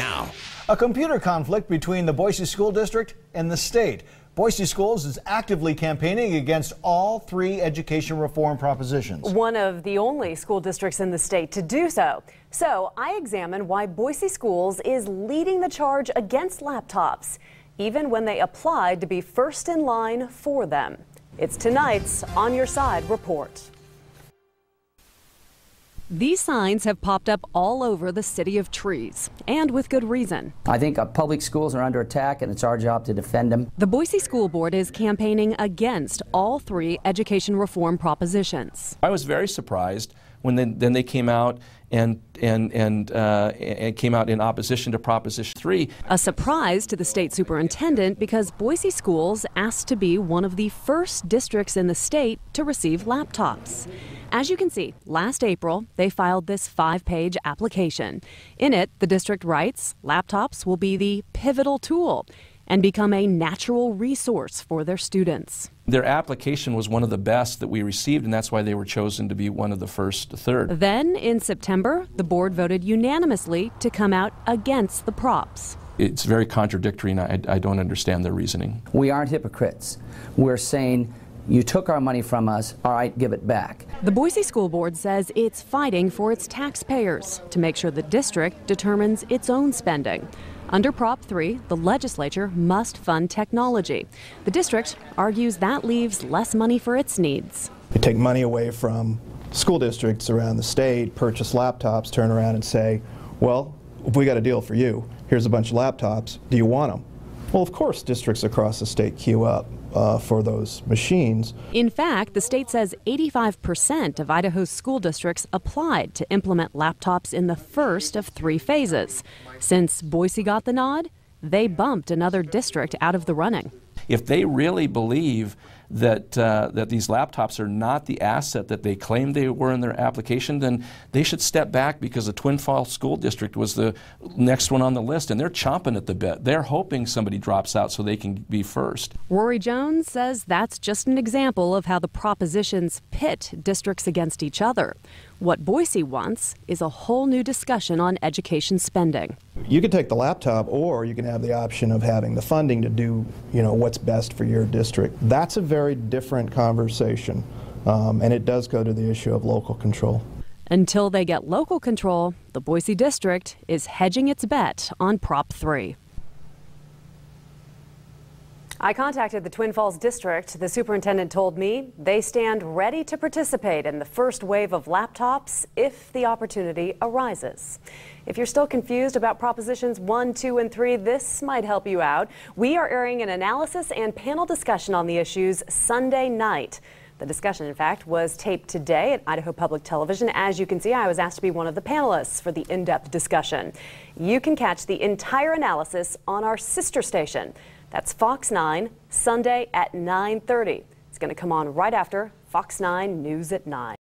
now. A computer conflict between the Boise School District and the state. Boise Schools is actively campaigning against all three education reform propositions. One of the only school districts in the state to do so. So I examined why Boise Schools is leading the charge against laptops, even when they applied to be first in line for them. It's tonight's On Your Side report. These signs have popped up all over the city of trees, and with good reason. I think public schools are under attack, and it's our job to defend them. The Boise School Board is campaigning against all three education reform propositions. I was very surprised when they came out and came out in opposition to Proposition 3. A surprise to the state superintendent because Boise Schools asked to be one of the first districts in the state to receive laptops. As you can see, last April, they filed this 5-page application. In it, the district writes laptops will be the pivotal tool and become a natural resource for their students. Their application was one of the best that we received, and that's why they were chosen to be one of the first third. Then, in September, the board voted unanimously to come out against the props. It's very contradictory, and I don't understand their reasoning. We aren't hypocrites. We're saying, you took our money from us, all right, give it back. The Boise School Board says it's fighting for its taxpayers to make sure the district determines its own spending. Under Prop 3, the legislature must fund technology. The district argues that leaves less money for its needs. You take money away from school districts around the state, purchase laptops, turn around and say, well, we got a deal for you. Here's a bunch of laptops. Do you want them? Well, of course, districts across the state queue up for those machines. In fact, the state says 85% of Idaho's school districts applied to implement laptops in the first of 3 phases. Since Boise got the nod, they bumped another district out of the running. If they really believe that these laptops are not the asset that they claimed they were in their application, then they should step back, because the Twin Falls School District was the next one on the list, and they're chomping at the bit. They're hoping somebody drops out so they can be first. Rory Jones says that's just an example of how the propositions pit districts against each other. What Boise wants is a whole new discussion on education spending. You can take the laptop, or you can have the option of having the funding to do, what's best for your district. That's a very different conversation, and it does go to the issue of local control. Until they get local control, the Boise district is hedging its bet on Prop 3. I contacted the Twin Falls District. The superintendent told me they stand ready to participate in the first wave of laptops if the opportunity arises. If you're still confused about Propositions 1, 2, and 3, this might help you out. We are airing an analysis and panel discussion on the issues Sunday night. The discussion, in fact, was taped today at Idaho Public Television. As you can see, I was asked to be one of the panelists for the in-depth discussion. You can catch the entire analysis on our sister station. That's Fox 9, Sunday at 9:30. It's going to come on right after Fox 9 News at 9.